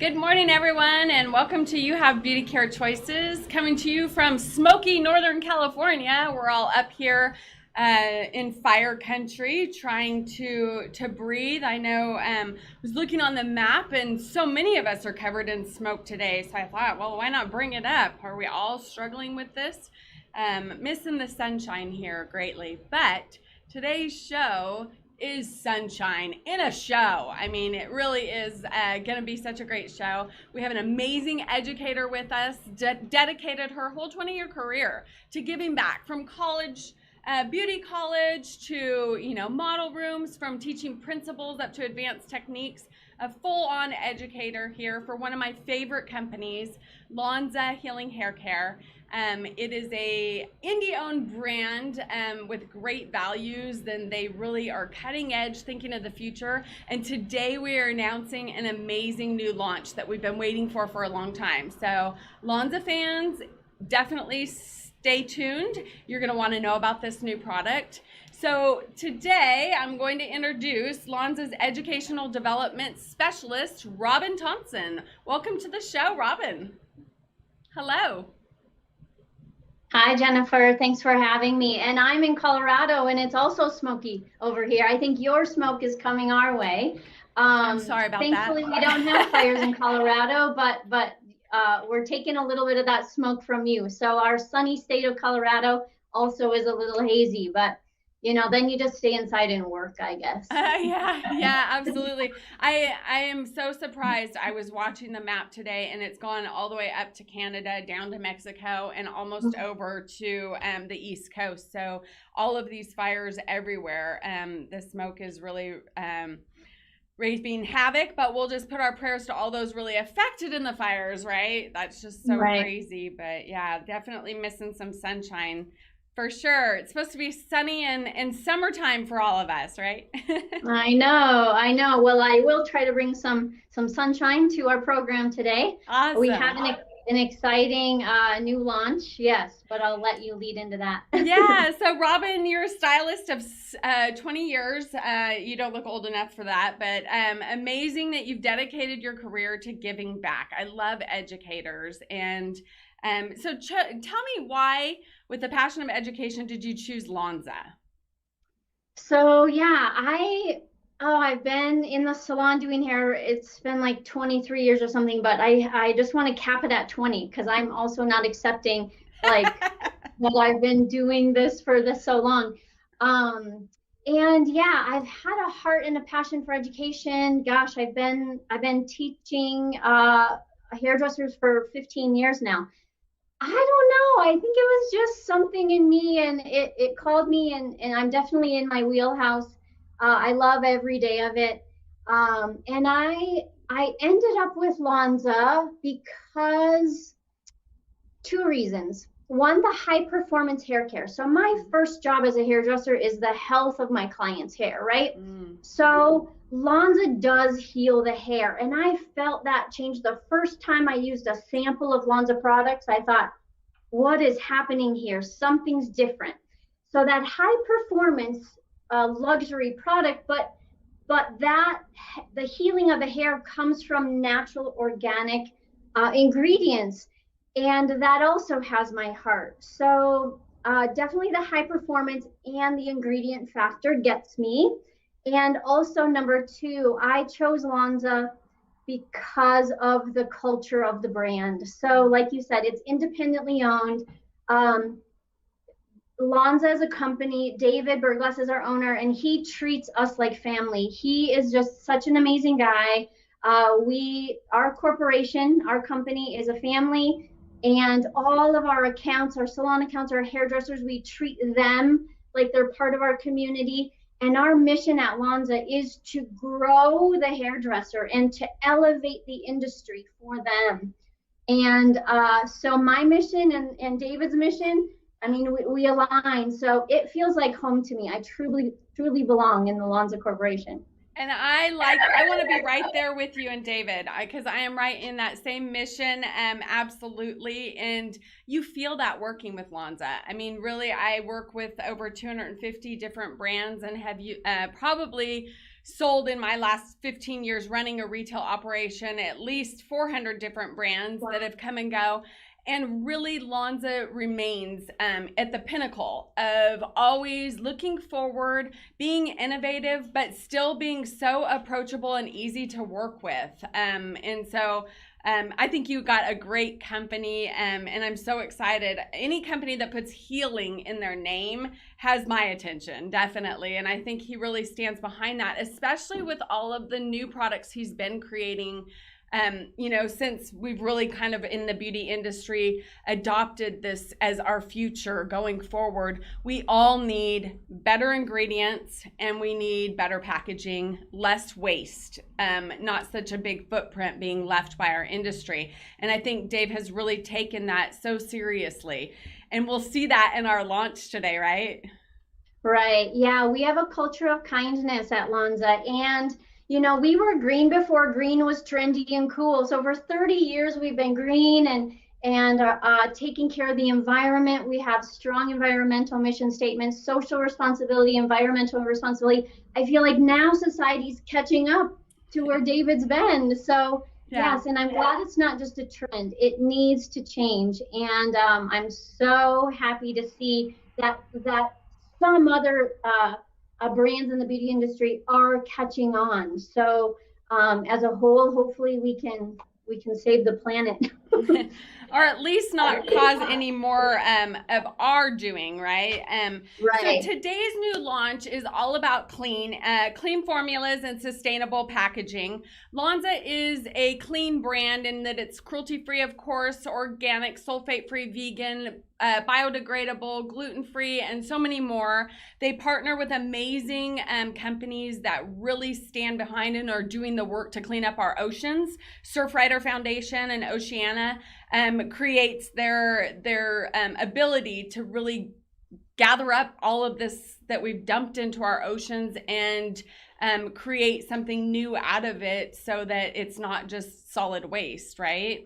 Good morning, everyone, and welcome to You Have Beauty Care Choices, coming to you from smoky Northern California. We're all up here in fire country trying to breathe. I know I was looking on the map, and so many of us are covered in smoke today, so I thought, well, why not bring it up? Are we all struggling with this? Missing the sunshine here greatly, but today's show is sunshine in a show. I mean, it really is going to be such a great show. We have an amazing educator with us, dedicated her whole 20-year career to giving back, from college, beauty college to, model rooms, from teaching principles up to advanced techniques. A full-on educator here for one of my favorite companies, L'anza Healing Haircare. It is a indie-owned brand with great values, and they really are cutting edge, thinking of the future. And today we are announcing an amazing new launch that we've been waiting for a long time. So L'anza fans, definitely stay tuned. You're going to want to know about this new product. So today I'm going to introduce L'anza's Educational Development Specialist, Robyn Thompson. Welcome to the show, Robyn. Hello. Hi, Jennifer. Thanks for having me. And I'm in Colorado, and it's also smoky over here. I think your smoke is coming our way. I'm sorry about thankfully, that. we don't have fires in Colorado, but we're taking a little bit of that smoke from you. So our sunny state of Colorado also is a little hazy, but then you just stay inside and work, I guess. Yeah, absolutely. I am so surprised. I was watching the map today, and it's gone all the way up to Canada, down to Mexico, and almost over to the East Coast. So all of these fires everywhere. The smoke is really wreaking havoc, but we'll just put our prayers to all those really affected in the fires, right? That's just so crazy. But yeah, definitely missing some sunshine. For sure. It's supposed to be sunny and summertime for all of us, right? I know. Well, I will try to bring some sunshine to our program today. Awesome. We have an exciting new launch, yes, but I'll let you lead into that. Yeah, so Robyn, you're a stylist of 20 years. You don't look old enough for that, but amazing that you've dedicated your career to giving back. I love educators. And so tell me, why, with the passion of education, did you choose L'anza? So yeah, I've been in the salon doing hair. It's been like 23 years or something, but I just want to cap it at 20 because I'm also not accepting like that I've been doing this for so long. And yeah, I've had a heart and a passion for education. Gosh, I've been teaching hairdressers for 15 years now. I don't know. I think it was just something in me, and it called me, and I'm definitely in my wheelhouse. I love every day of it. And I ended up with L'anza because two reasons. One, the high performance hair care. So my first job as a hairdresser is the health of my client's hair, right? So L'anza does heal the hair, and I felt that change the first time I used a sample of L'anza products. I thought, what is happening here? Something's different. So that high performance luxury product, but that the healing of the hair comes from natural organic ingredients, and that also has my heart. So definitely the high performance and the ingredient factor gets me. And also number two, I chose L'anza because of the culture of the brand. So like you said, it's independently owned. L'anza is a company. David Berglass is our owner, and he treats us like family. He is just such an amazing guy. Our corporation, our company is a family, and all of our accounts, our salon accounts, our hairdressers, we treat them like they're part of our community. And our mission at L'anza is to grow the hairdresser and to elevate the industry for them. And so my mission and David's mission, I mean, we align. So it feels like home to me. I truly belong in the L'anza Corporation. And I want to be right there with you and David, because I am right in that same mission, absolutely. And you feel that working with L'anza. I mean, really, I work with over 250 different brands and have probably sold in my last 15 years running a retail operation at least 400 different brands that have come and go. And really, L'anza remains at the pinnacle of always looking forward, being innovative, but still being so approachable and easy to work with. And so I think you got a great company, and I'm so excited. Any company that puts healing in their name has my attention, definitely. And I think he really stands behind that, especially with all of the new products he's been creating. You know, since we've really kind of in the beauty industry adopted this as our future going forward, we all need better ingredients and we need better packaging, less waste, not such a big footprint being left by our industry. And I think Dave has really taken that so seriously. And we'll see that in our launch today, right? Right. Yeah, we have a culture of kindness at L'anza, and you know, we were green before green was trendy and cool. So for 30 years, we've been green and taking care of the environment. We have strong environmental mission statements, social responsibility, environmental responsibility. I feel like now society's catching up to where David's been. So yes, and I'm glad it's not just a trend. It needs to change. And I'm so happy to see that some other brands in the beauty industry are catching on. So as a whole, hopefully we can save the planet. Or at least not cause any more of our doing, right? Right. So today's new launch is all about clean formulas and sustainable packaging. L'anza is a clean brand in that it's cruelty-free, of course, organic, sulfate-free, vegan, biodegradable, gluten-free, and so many more. They partner with amazing companies that really stand behind and are doing the work to clean up our oceans. Surfrider Foundation and Oceana creates their ability to really gather up all of this that we've dumped into our oceans and create something new out of it so that it's not just solid waste, right?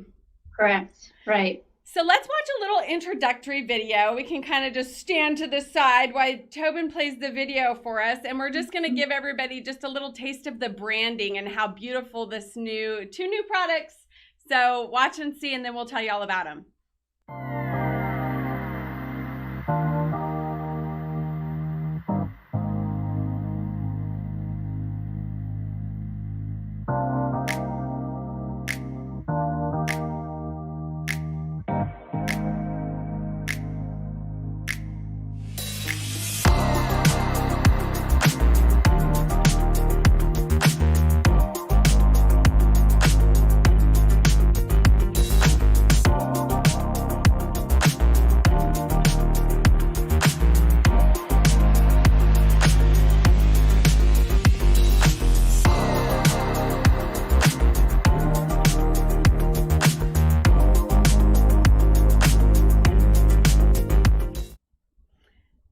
Correct. Right. So let's watch a little introductory video. We can kind of just stand to the side while Tobin plays the video for us. And we're just going to give everybody just a little taste of the branding and how beautiful this two new products. So watch and see, and then we'll tell you all about them.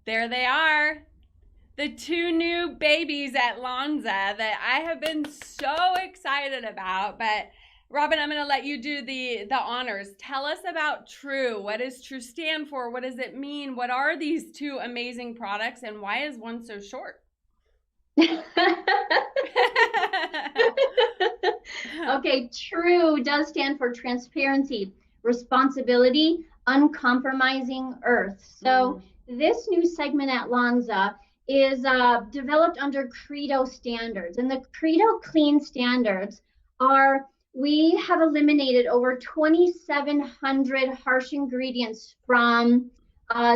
There they are, the two new babies at L'anza that I have been so excited about. But Robyn, I'm going to let you do the honors. Tell us about T.R.U.E. What does T.R.U.E. stand for? What does it mean? What are these two amazing products, and why is one so short? Okay, T.R.U.E. does stand for transparency, responsibility, uncompromising earth. So this new segment at L'anza is developed under Credo standards. And the Credo clean standards are, we have eliminated over 2,700 harsh ingredients from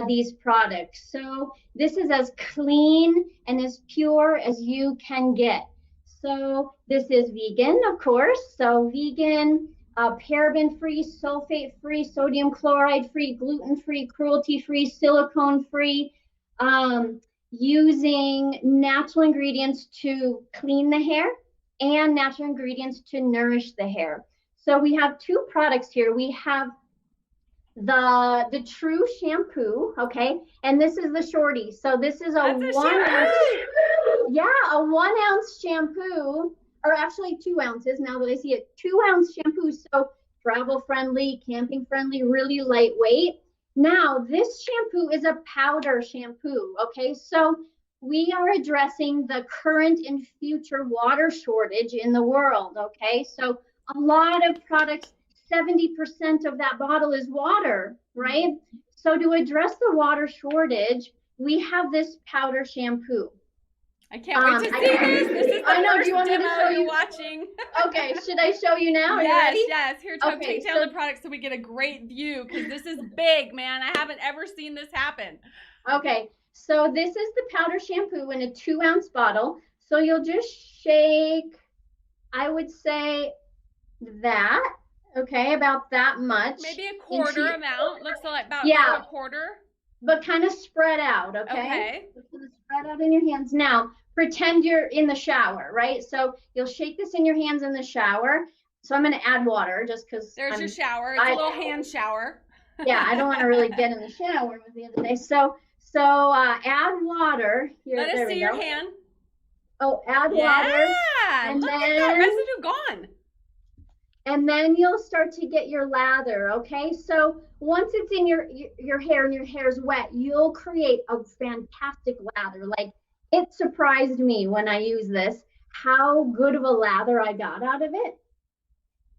these products. So this is as clean and as pure as you can get. So this is vegan, of course. So vegan, paraben-free, sulfate-free, sodium chloride-free, gluten-free, cruelty-free, silicone-free, using natural ingredients to clean the hair and natural ingredients to nourish the hair. So we have two products here. We have the T.R.U.E. shampoo, okay, and this is the shorty. So this is a 1 ounce, a 1 ounce shampoo, or actually 2 ounces now that I see it, 2 ounce shampoo. So travel friendly, camping friendly, really lightweight. Now this shampoo is a powder shampoo, okay? So we are addressing the current and future water shortage in the world, okay? So a lot of products, 70% of that bottle is water, right? So to address the water shortage, we have this powder shampoo. I can't wait to see this. This is the I know. first Do you want me to demo show you're you? watching. Okay, should I show you now? Are you Yes, ready? yes. Here, Tom, Okay, take down the product so we get a great view, because this is big, man. I haven't ever seen this happen. Okay, so this is the powder shampoo in a 2-ounce bottle. So you'll just shake, I would say that, okay, about that much. Maybe a quarter amount. Looks like about a quarter. But kind of spread out, okay? Okay. Spread out in your hands. Now, pretend you're in the shower, right? So you'll shake this in your hands in the shower. So I'm going to add water just because. There's your shower. It's a little hand shower. Yeah, I don't want to really get in the shower with the other day. So add water. Here, let us see your hand. Oh, add water. Yeah, look at that residue gone. And then you'll start to get your lather, okay? So once it's in your hair and your hair is wet, you'll create a fantastic lather. Like, it surprised me when I used this, how good of a lather I got out of it.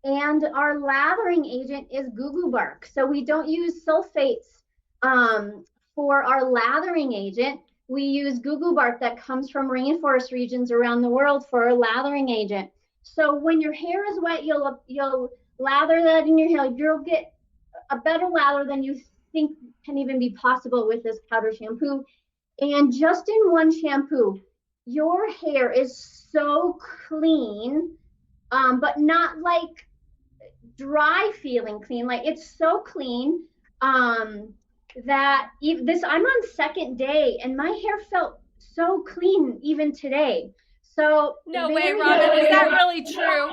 And our lathering agent is gugu bark. So we don't use sulfates for our lathering agent. We use gugu bark that comes from rainforest regions around the world for our lathering agent. So when your hair is wet, you'll lather that in your hair. You'll get a better lather than you think can even be possible with this powder shampoo. And just in one shampoo, your hair is so clean, but not like dry feeling clean. Like, it's so clean that even this, I'm on second day and my hair felt so clean even today. So no way, Robyn, is that really true?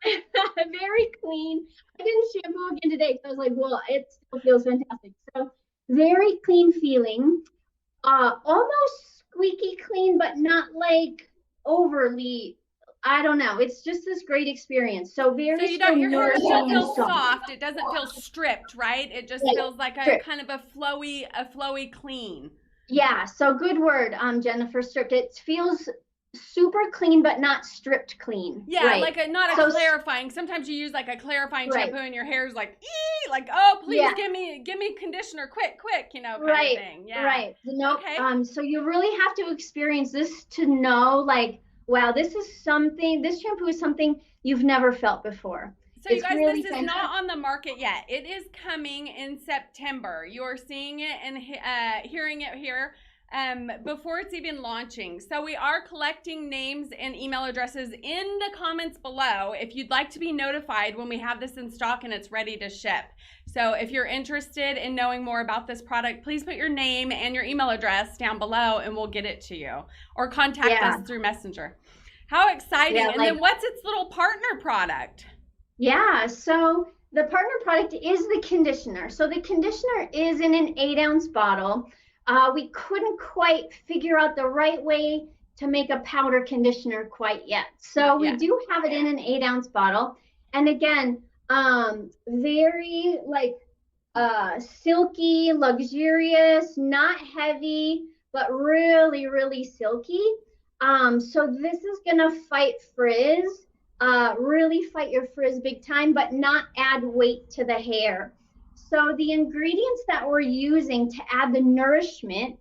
Very clean. I didn't shampoo again today because I was like, well, it still feels fantastic. So very clean feeling, almost squeaky clean, but not like overly. I don't know. It's just this great experience. So very. So your hair still feels soft. It doesn't feel stripped, right? It just feels like a kind of a flowy clean. Yeah. So good word, Jennifer. Stripped. It feels super clean, but not stripped clean. Yeah, right. Like not a clarifying. Sometimes you use like a clarifying shampoo and your hair's like, like, oh, please give me conditioner, quick, kind of thing. Yeah. Right. Nope. Okay. So you really have to experience this to know, like, wow, this shampoo is something you've never felt before. So you guys, really this is not on the market yet. It is coming in September. You're seeing it and hearing it here. Before it's even launching. So we are collecting names and email addresses in the comments below if you'd like to be notified when we have this in stock and it's ready to ship. So if you're interested in knowing more about this product, please put your name and your email address down below and we'll get it to you, or contact us through Messenger. How exciting. And then what's its little partner product? Yeah, so the partner product is the conditioner. So the conditioner is in an 8-ounce bottle. We couldn't quite figure out the right way to make a powder conditioner quite yet. So we do have it in an 8-ounce bottle. And again, very like silky, luxurious, not heavy, but really, really silky. So this is gonna fight frizz, really fight your frizz big time, but not add weight to the hair. So the ingredients that we're using to add the nourishment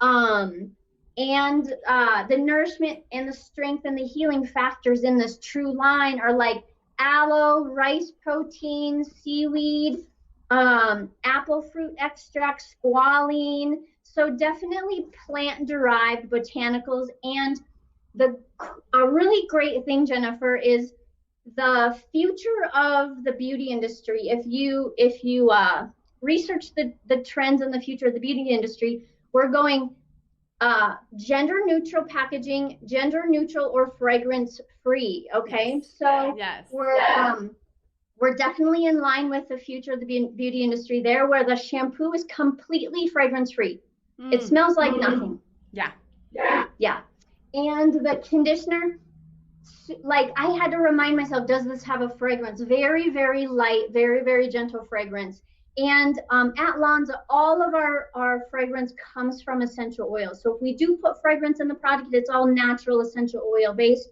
and the nourishment and the strength and the healing factors in this T.R.U.E line are like aloe, rice protein, seaweed, apple fruit extract, squalene. So definitely plant-derived botanicals. And a really great thing, Jennifer, is the future of the beauty industry. If you research the trends in the future of the beauty industry, we're going gender neutral packaging, gender neutral or fragrance free. Okay, so we're definitely in line with the future of the beauty industry there, where the shampoo is completely fragrance free. It smells like nothing. Yeah. And the conditioner, like, I had to remind myself, does this have a fragrance? Very, very light, very, very gentle fragrance. And at L'anza, all of our fragrance comes from essential oils. So if we do put fragrance in the product, it's all natural essential oil based,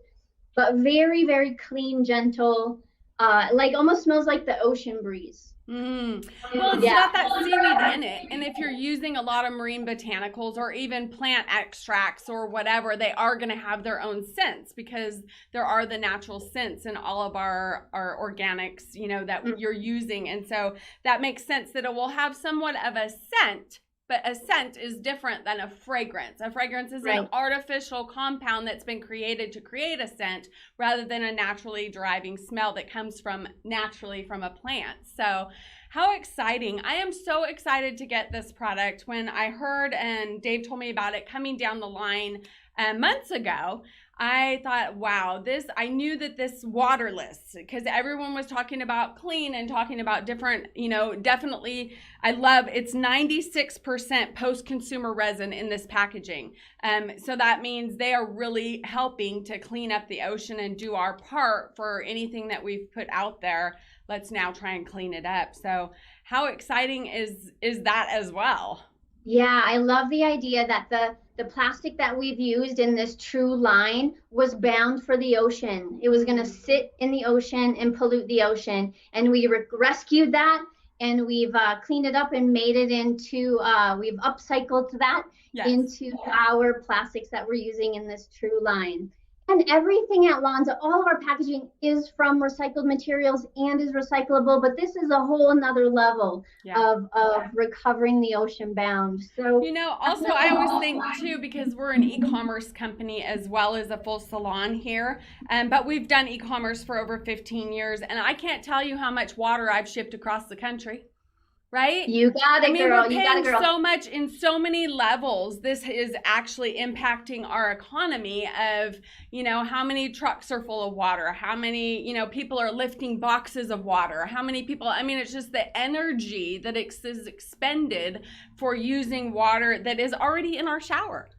but very, very clean, gentle, like almost smells like the ocean breeze. Well, it's Yeah. got that seaweed in it. And if you're using a lot of marine botanicals or even plant extracts or whatever, they are going to have their own scents because there are the natural scents in all of our organics, you know, that you're using. And so that makes sense that it will have somewhat of a scent. But a scent is different than a fragrance. A fragrance is an artificial compound that's been created to create a scent rather than a naturally deriving smell that comes from naturally from a plant. So how exciting. I am so excited to get this product. When I heard and Dave told me about it coming down the line months ago, I thought, wow, I knew that this waterless, because everyone was talking about clean and talking about different, you know, definitely, I love, it's 96% post-consumer resin in this packaging. So that means they are really helping to clean up the ocean and do our part for anything that we've put out there. Let's now try and clean it up. So how exciting is that as well? Yeah, I love the idea that the plastic that we've used in this T.R.U.E line was bound for the ocean. It was going to sit in the ocean and pollute the ocean. And we rescued that, and we've cleaned it up and made it into, we've upcycled that into our plastics that we're using in this T.R.U.E line. And everything at L'anza, all of our packaging is from recycled materials and is recyclable, but this is a whole another level of recovering the ocean bound. So, you know, also I always think too, because we're an e-commerce company as well as a full salon here, but we've done e-commerce for over 15 years, and I can't tell you how much water I've shipped across the country. Right? You got it, girl. We're paying so much in so many levels. This is actually impacting our economy of, you know, how many trucks are full of water, how many, you know, people are lifting boxes of water, how many people, I mean, it's just the energy that is expended for using water that is already in our shower.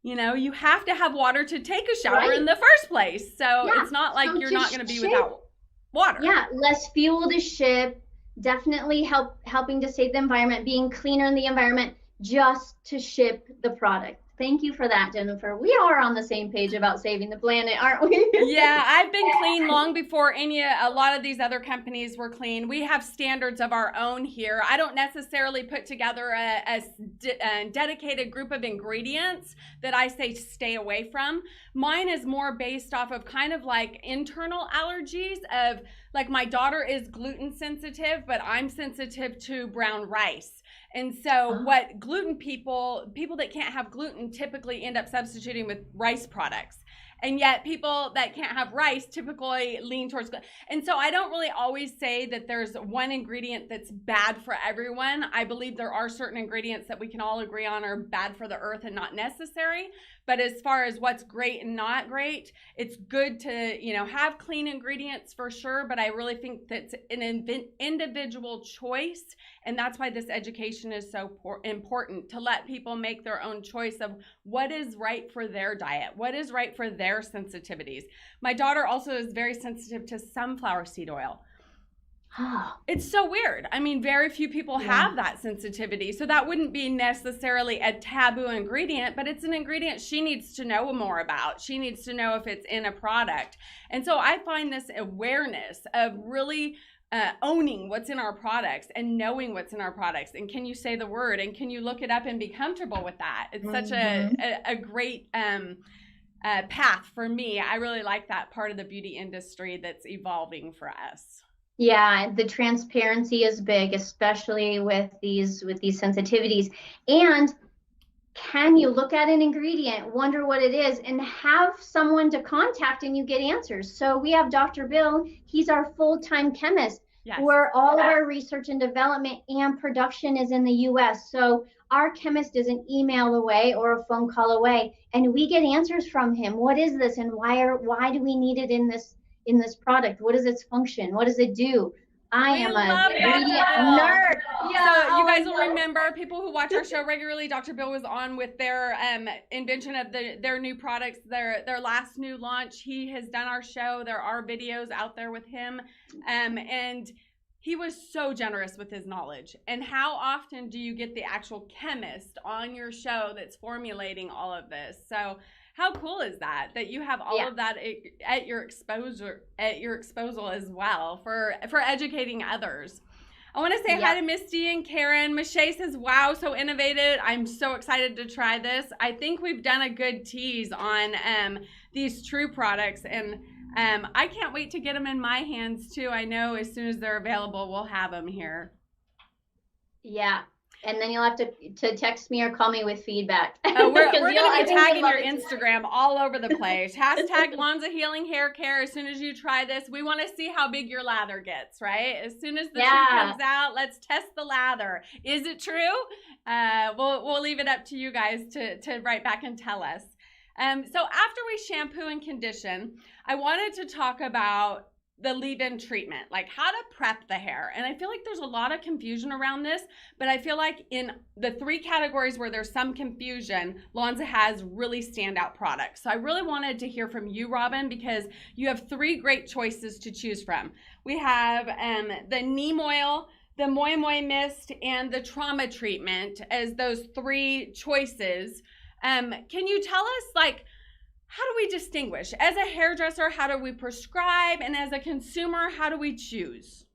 You know, you have to have water to take a shower in the first place. So it's not like you're not going to be without water. Yeah, less fuel to ship. Definitely helping to save the environment, being cleaner in the environment just to ship the product. Thank you for that, Jennifer. We are on the same page about saving the planet, aren't we? Yeah, I've been clean long before a lot of these other companies were clean. We have standards of our own here. I don't necessarily put together a dedicated group of ingredients that I say stay away from. Mine is more based off of kind of like internal allergies of, like, my daughter is gluten sensitive, but I'm sensitive to brown rice. And so what gluten people that can't have gluten typically end up substituting with rice products. And yet people that can't have rice typically lean towards gluten. And so I don't really always say that there's one ingredient that's bad for everyone. I believe there are certain ingredients that we can all agree on are bad for the earth and not necessary. But as far as what's great and not great, it's good to, you know, have clean ingredients for sure. But I really think that's an individual choice. And that's why this education is so important, to let people make their own choice of what is right for their diet, what is right for their sensitivities. My daughter also is very sensitive to sunflower seed oil. It's so weird. I mean, very few people have that sensitivity. So that wouldn't be necessarily a taboo ingredient, but it's an ingredient she needs to know more about. She needs to know if it's in a product. And so I find this awareness of really owning what's in our products and knowing what's in our products. And can you say the word? And can you look it up and be comfortable with that? It's such a great path for me. I really like that part of the beauty industry that's evolving for us. Yeah, the transparency is big, especially with these sensitivities. And can you look at an ingredient, wonder what it is, and have someone to contact and you get answers? So we have Dr. Bill. He's our full-time chemist, where all of our research and development and production is in the US. So our chemist is an email away or a phone call away, and we get answers from him. What is this, and why do we need it in this product? What is its function? What does it do? I am a ingredient nerd. Yeah, so you guys will remember, people who watch our show regularly, Dr. Bill was on with their invention of their new products, their last new launch. He has done our show. There are videos out there with him. And he was so generous with his knowledge. And how often do you get the actual chemist on your show that's formulating all of this? So how cool is that you have all of that at your disposal as well for educating others. I want to say hi to Misty and Karen. Michelle says, wow, so innovative. I'm so excited to try this. I think we've done a good tease on these T.R.U.E products, and I can't wait to get them in my hands too. I know as soon as they're available, we'll have them here. Yeah. And then you'll have to text me or call me with feedback. We're going to be tagging your Instagram all over the place. Hashtag L'anza Healing Haircare. As soon as you try this, we want to see how big your lather gets, right? As soon as the T.R.U.E comes out, let's test the lather. Is it true? We'll leave it up to you guys to write back and tell us. So after we shampoo and condition, I wanted to talk about the leave-in treatment, like how to prep the hair. And I feel like there's a lot of confusion around this, but I feel like in the 3 categories where there's some confusion, L'anza has really standout products. So I really wanted to hear from you, Robyn, because you have 3 great choices to choose from. We have the Neem oil, the Moisturizing mist, and the trauma treatment as those 3 choices. Can you tell us, like, how do we distinguish? As a hairdresser, how do we prescribe? And as a consumer, how do we choose?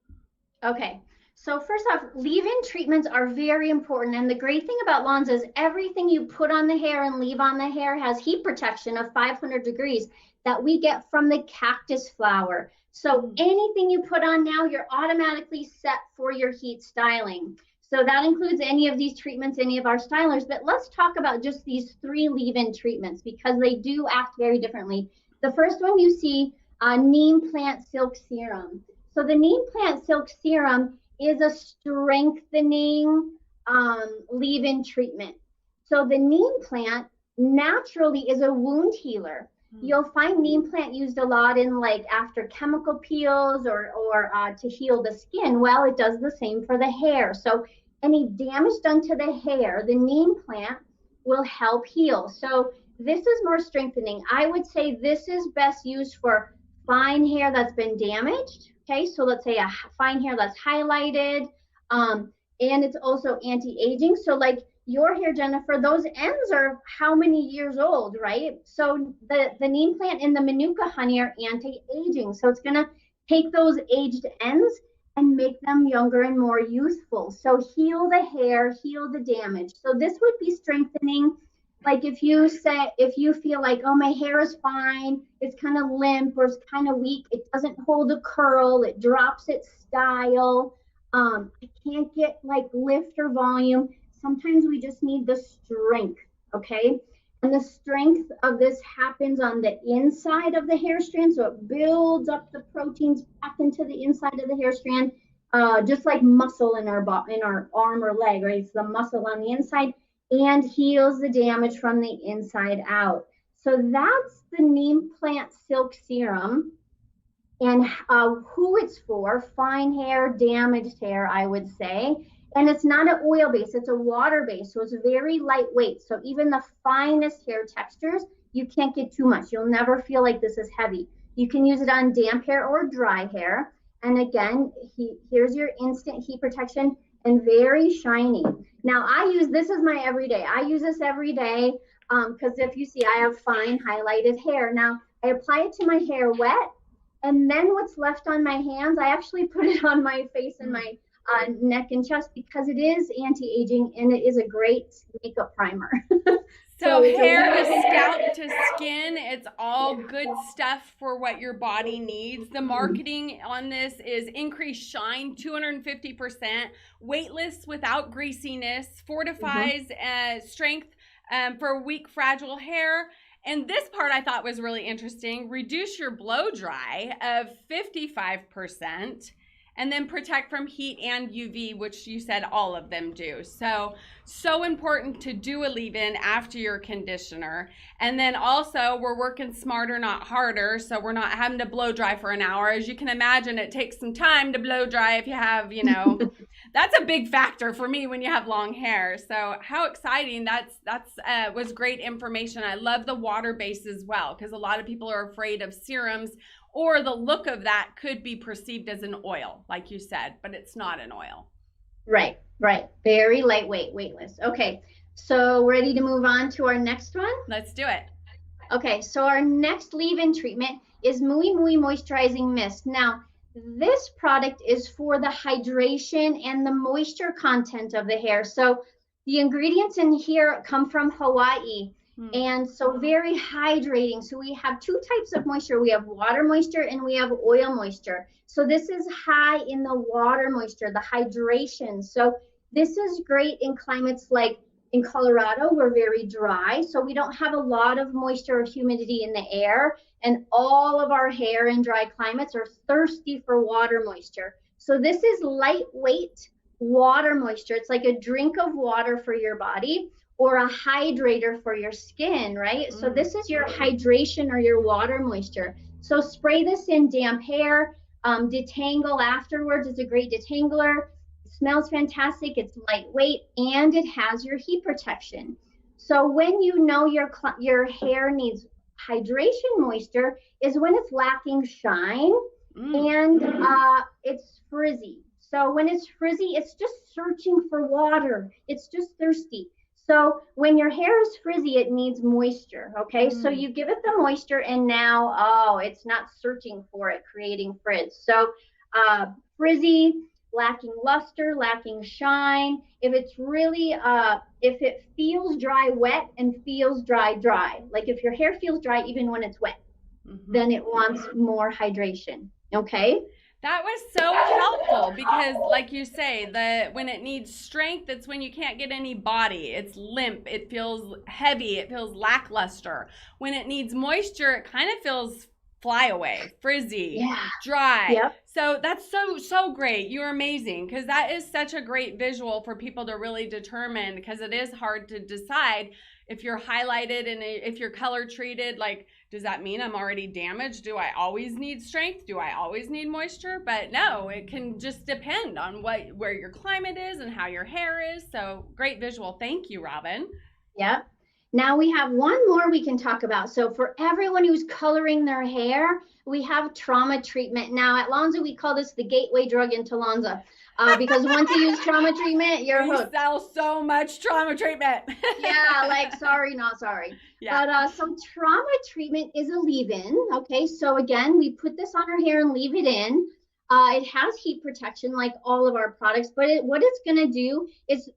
Okay, so first off, leave-in treatments are very important. And the great thing about L'anza is everything you put on the hair and leave on the hair has heat protection of 500 degrees that we get from the cactus flower. So anything you put on now, you're automatically set for your heat styling. So that includes any of these treatments, any of our stylers. But let's talk about just these 3 leave-in treatments because they do act very differently. The first one you see, Neem Plant Silk Serum. So the Neem Plant Silk Serum is a strengthening leave-in treatment. So the neem plant naturally is a wound healer. You'll find neem plant used a lot in like after chemical peels or to heal the skin. Well, it does the same for the hair. So any damage done to the hair, the neem plant will help heal. So this is more strengthening. I would say this is best used for fine hair that's been damaged. Okay, so let's say a fine hair that's highlighted, and it's also anti-aging. So like your hair, Jennifer, those ends are how many years old, right? So the neem plant and the manuka honey are anti-aging. So it's gonna take those aged ends and make them younger and more youthful. So heal the hair, heal the damage. So this would be strengthening. Like if you feel like, oh, my hair is fine, it's kind of limp or it's kind of weak, it doesn't hold a curl, it drops its style, I can't get like lift or volume. Sometimes we just need the strength, okay? And the strength of this happens on the inside of the hair strand. So it builds up the proteins back into the inside of the hair strand, just like muscle in our arm or leg, right? It's the muscle on the inside and heals the damage from the inside out. So that's the Neem Plant Silk Serum. And who it's for, fine hair, damaged hair, I would say. And it's not an oil base, it's a water base. So it's very lightweight. So even the finest hair textures, you can't get too much. You'll never feel like this is heavy. You can use it on damp hair or dry hair. And again, here's your instant heat protection and very shiny. Now this is my everyday. I use this every day because if you see, I have fine highlighted hair. Now I apply it to my hair wet, and then what's left on my hands, I actually put it on my face and my neck and chest because it is anti-aging and it is a great makeup primer. So hair to scalp to skin, it's all good stuff for what your body needs. The marketing on this is increased shine, 250%, weightless without greasiness, fortifies strength for weak, fragile hair. And this part I thought was really interesting. Reduce your blow dry of 55%. And then protect from heat and UV, which you said all of them do. So important to do a leave-in after your conditioner. And then also we're working smarter, not harder. So we're not having to blow dry for an hour. As you can imagine, it takes some time to blow dry if you have, that's a big factor for me when you have long hair. So how exciting. That's was great information. I love the water base as well, because a lot of people are afraid of serums or the look of that could be perceived as an oil, like you said, but it's not an oil. Right, right. Very lightweight, weightless. Okay, so ready to move on to our next one? Let's do it. Okay, so our next leave-in treatment is Muay Moisturizing Mist. Now, this product is for the hydration and the moisture content of the hair. So the ingredients in here come from Hawaii. And so very hydrating. So we have two types of moisture. We have water moisture and we have oil moisture. So this is high in the water moisture, the hydration. So this is great in climates like in Colorado, we're very dry. So we don't have a lot of moisture or humidity in the air. And all of our hair in dry climates are thirsty for water moisture. So this is lightweight water moisture. It's like a drink of water for your body, or a hydrator for your skin, right? So this is your hydration or your water moisture. So spray this in damp hair, detangle afterwards. It's a great detangler. It smells fantastic. It's lightweight and it has your heat protection. So when you know your hair needs hydration moisture is when it's lacking shine and it's frizzy. So when it's frizzy, it's just searching for water. It's just thirsty. So when your hair is frizzy, it needs moisture, okay? So you give it the moisture and now, oh, it's not searching for it, creating frizz. So frizzy, lacking luster, lacking shine. If it's really, if it feels dry, wet, and feels dry, dry. Like if your hair feels dry even when it's wet, then it wants more hydration, okay? That was so helpful because, like you say, when it needs strength, it's when you can't get any body. It's limp. It feels heavy. It feels lackluster. When it needs moisture, it kind of feels fly away, frizzy, dry. Yep. So that's so great. You're amazing, because that is such a great visual for people to really determine, because it is hard to decide if you're highlighted and if you're color treated. Like, does that mean I'm already damaged? Do I always need strength? Do I always need moisture? But no, it can just depend on where your climate is and how your hair is. So great visual. Thank you, Robyn. Yep. Now we have one more we can talk about. So for everyone who's coloring their hair, we have trauma treatment. Now at L'anza, we call this the gateway drug into L'anza. Because once you use trauma treatment, you're hooked. We sell so much trauma treatment. Yeah, like sorry, not sorry. Yeah. But so trauma treatment is a leave-in. Okay, so again, we put this on our hair and leave it in. It has heat protection like all of our products, but what it's going to do is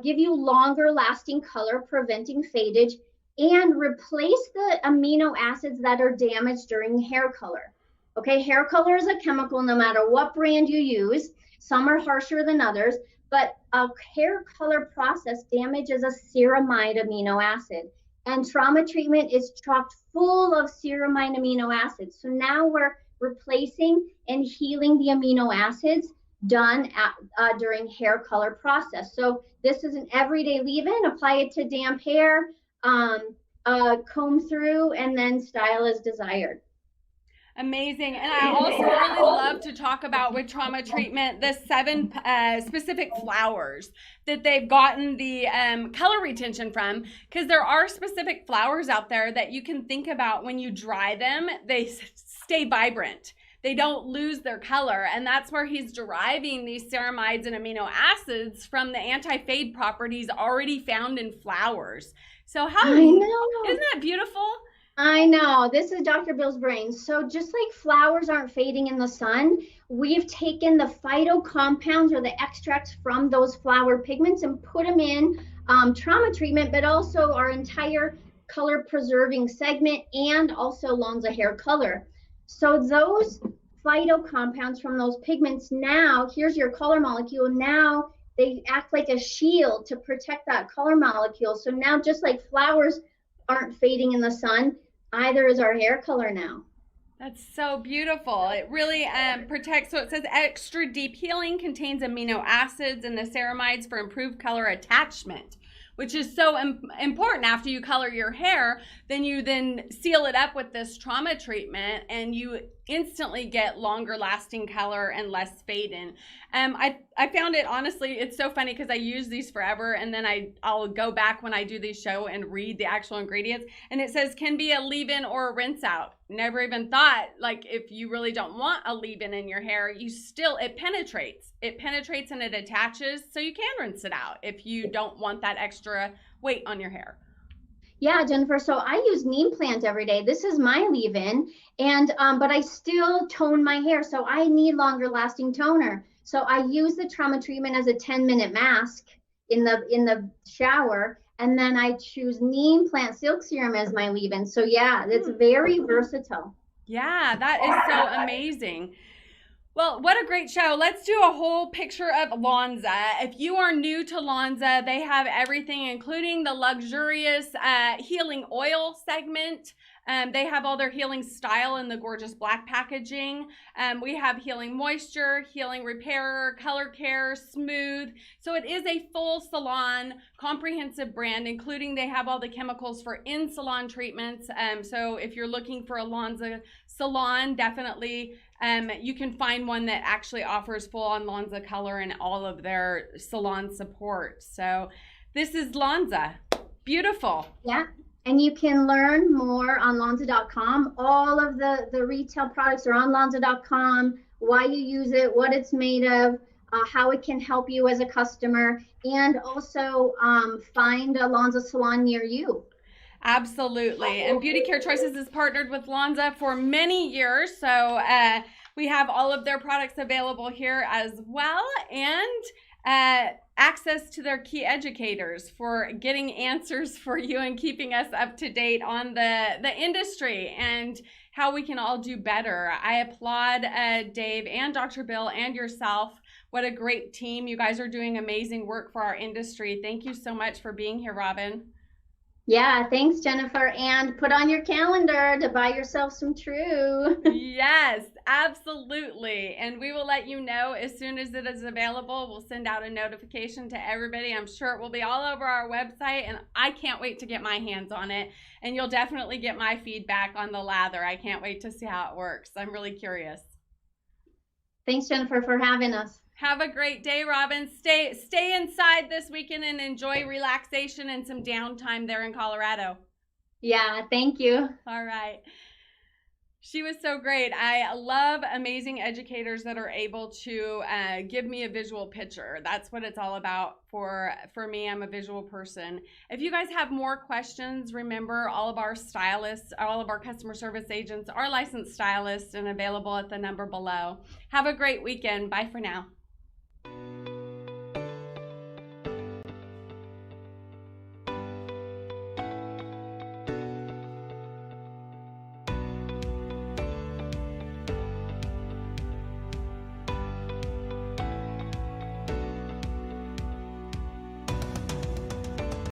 give you longer lasting color, preventing fadage, and replace the amino acids that are damaged during hair color. Okay, hair color is a chemical no matter what brand you use. Some are harsher than others, but a hair color process damages a ceramide amino acid. And trauma treatment is chock full of ceramide amino acids. So now we're replacing and healing the amino acids done during hair color process. So this is an everyday leave-in. Apply it to damp hair, comb through, and then style as desired. Amazing. And I also really love to talk about with trauma treatment the 7 specific flowers that they've gotten the color retention from, because there are specific flowers out there that you can think about when you dry them, they stay vibrant. They don't lose their color, and that's where he's deriving these ceramides and amino acids from the anti-fade properties already found in flowers. So how isn't that beautiful? I know. This is Dr. Bill's brain. So just like flowers aren't fading in the sun, we've taken the phytocompounds or the extracts from those flower pigments and put them in trauma treatment, but also our entire color preserving segment and also L'anza hair color. So those phytocompounds from those pigments, now here's your color molecule. Now they act like a shield to protect that color molecule. So now just like flowers aren't fading in the sun, either is our hair color now. That's so beautiful. It really protects. So it says extra deep healing, contains amino acids and the ceramides for improved color attachment, which is so important. After you color your hair, then you seal it up with this trauma treatment and you instantly get longer lasting color and less fade in. I found it, honestly, it's so funny because I use these forever, and then I'll go back when I do these show and read the actual ingredients, and it says can be a leave-in or a rinse out. Never even thought, like, if you really don't want a leave-in in your hair, it penetrates and it attaches, so you can rinse it out if you don't want that extra weight on your hair. Yeah, Jennifer. So I use Neem plant every day. This is my leave-in, and but I still tone my hair, so I need longer lasting toner. So I use the trauma treatment as a 10-minute mask in the shower, and then I choose Neem plant silk serum as my leave-in. So yeah, it's very versatile. Yeah, that is so amazing. Well, what a great show. Let's do a whole picture of L'anza. If you are new to L'anza, they have everything, including the luxurious healing oil segment. They have all their healing style in the gorgeous black packaging. We have healing moisture, healing repairer, color care, smooth. So it is a full salon comprehensive brand, including they have all the chemicals for in-salon treatments. So if you're looking for a L'anza salon, definitely you can find one that actually offers full-on L'anza color and all of their salon support. So this is L'anza. Beautiful. Yeah. And you can learn more on L'anza.com. All of the retail products are on L'anza.com, why you use it, what it's made of, how it can help you as a customer, and also find a L'anza salon near you. Absolutely. And Beauty Care Choices is partnered with L'anza for many years. So we have all of their products available here as well. And access to their key educators for getting answers for you and keeping us up to date on the industry and how we can all do better. I applaud Dave and Dr. Bill and yourself. What a great team. You guys are doing amazing work for our industry. Thank you so much for being here, Robyn. Yeah, thanks, Jennifer. And put on your calendar to buy yourself some T.R.U.E. Yes, absolutely. And we will let you know as soon as it is available. We'll send out a notification to everybody. I'm sure it will be all over our website, and I can't wait to get my hands on it. And you'll definitely get my feedback on the lather. I can't wait to see how it works. I'm really curious. Thanks, Jennifer, for having us. Have a great day, Robyn. Stay inside this weekend and enjoy relaxation and some downtime there in Colorado. Yeah, thank you. All right. She was so great. I love amazing educators that are able to give me a visual picture. That's what it's all about for me. I'm a visual person. If you guys have more questions, remember all of our stylists, all of our customer service agents are licensed stylists and available at the number below. Have a great weekend. Bye for now.